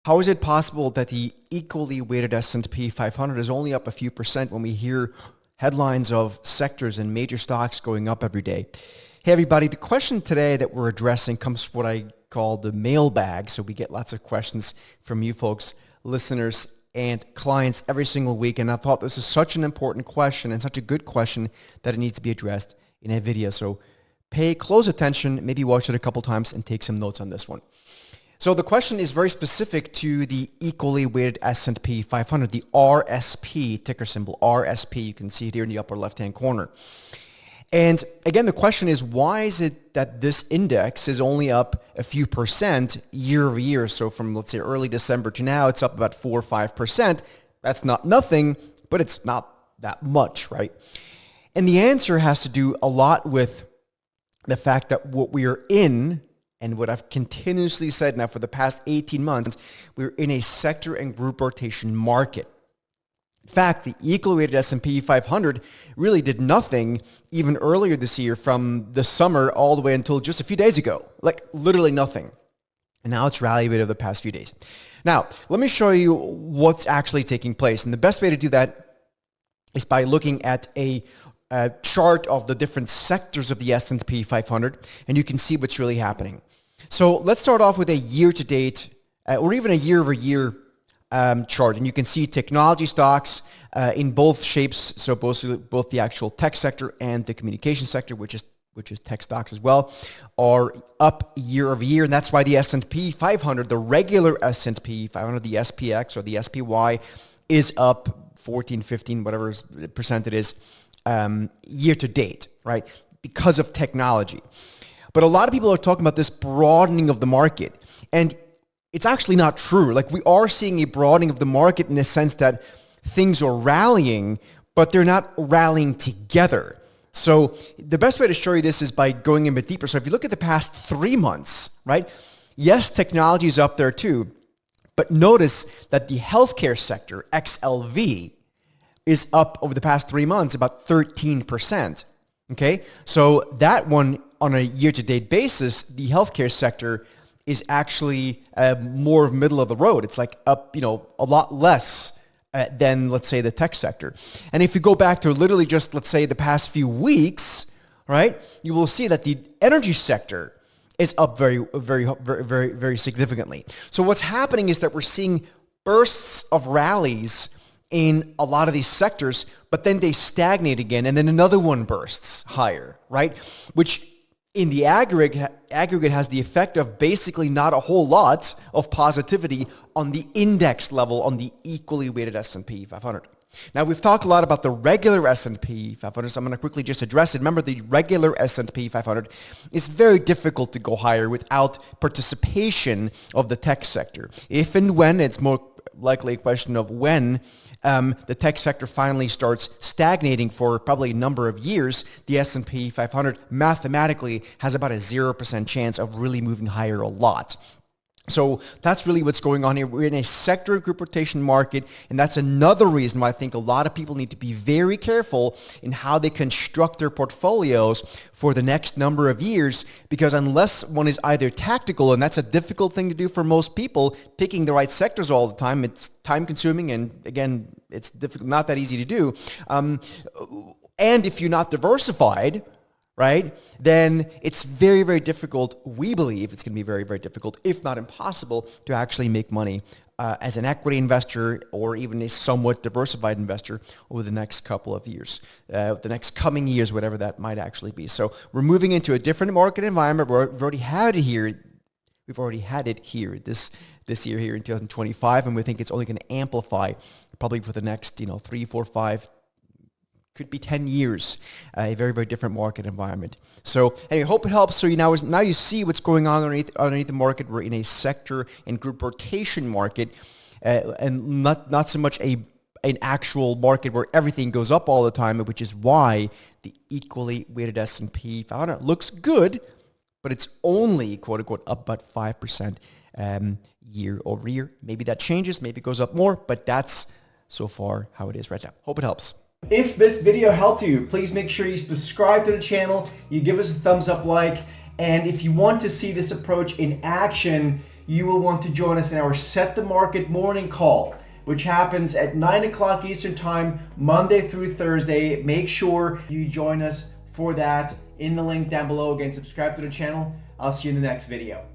How is it possible that the equally weighted S&P 500 is only up a few percent when we hear headlines of sectors and major stocks going up every day? Hey everybody, the question today that we're addressing comes from what I call the mailbag. So we get lots of questions from you folks, listeners and clients every single week. And I thought this is such an important question and such a good question that it needs to be addressed in a video. So pay close attention, maybe watch it a couple times and take some notes on this one. So the question is very specific to the equally weighted S&P 500, the RSP, ticker symbol RSP. You can see it here in the upper left-hand corner. And again, the question is, why is it that this index is only up a few percent year over year? So from, let's say, early December to now, it's up about 4 or 5%. That's not nothing, but it's not that much, right? And the answer has to do a lot with the fact that what we are in, and what I've continuously said now for the past 18 months, we're in a sector and group rotation market. In fact, the equally weighted S&P 500 really did nothing even earlier this year from the summer all the way until just a few days ago. Like literally nothing. And now it's rallied over the past few days. Now, let me show you what's actually taking place. And the best way to do that is by looking at a chart of the different sectors of the S&P 500, and you can see what's really happening. So let's start off with a year-to-date or even a year-over-year chart, and you can see technology stocks in both shapes. So both the actual tech sector and the communication sector, which is tech stocks as well, are up year over year, and that's why the S&P 500, the regular S&P 500, the SPX or the SPY, is up 14, 15, whatever percent it is, year to date, right? Because of technology. But a lot of people are talking about this broadening of the market, and it's actually not true. Like, we are seeing a broadening of the market in the sense that things are rallying, but they're not rallying together. So the best way to show you this is by going a bit deeper. So if you look at the past 3 months, right? Yes, technology is up there too, but notice that the healthcare sector, XLV, is up over the past 3 months about 13%. Okay, so that one on a year-to-date basis, the healthcare sector is actually more middle of the road. It's like up, a lot less than, let's say, the tech sector. And if you go back to literally just, let's say, the past few weeks, right, you will see that the energy sector is up very, very, very, very, very significantly. So what's happening is that we're seeing bursts of rallies in a lot of these sectors, but then they stagnate again, and then another one bursts higher, right? Which in the aggregate has the effect of basically not a whole lot of positivity on the index level on the equally weighted S&P 500. Now, we've talked a lot about the regular S&P 500, so I'm going to quickly just address it. Remember, the regular S&P 500 is very difficult to go higher without participation of the tech sector. If and when, it's more likely a question of when the tech sector finally starts stagnating for probably a number of years, the S&P 500 mathematically has about a 0% chance of really moving higher a lot. So that's really what's going on here. We're in a sector group rotation market, and that's another reason why I think a lot of people need to be very careful in how they construct their portfolios for the next number of years, because unless one is either tactical, and that's a difficult thing to do for most people, picking the right sectors all the time, it's time consuming, and again, it's difficult, not that easy to do. And if you're not diversified, right, then it's very, very difficult. We believe it's going to be very, very difficult, if not impossible, to actually make money as an equity investor or even a somewhat diversified investor over the next couple of years, the next coming years, whatever that might actually be. So we're moving into a different market environment. We've already had it here. We've already had it here this year here in 2025, and we think it's only going to amplify probably for the next 3, 4, 5. Could be 10 years, a very, very different market environment. So anyway, hope it helps. So now you see what's going on underneath the market. We're in a sector and group rotation market, and not so much an actual market where everything goes up all the time, which is why the equally weighted S&P 500 looks good, but it's only, quote unquote, up about 5% year over year. Maybe that changes, maybe it goes up more, but that's so far how it is right now. Hope it helps. If this video helped you, please make sure you subscribe to the channel, you give us a thumbs up like, and if you want to see this approach in action, you will want to join us in our Set the Market morning call, which happens at 9 o'clock Eastern Time, Monday through Thursday. Make sure you join us for that in the link down below. Again, subscribe to the channel. I'll see you in the next video.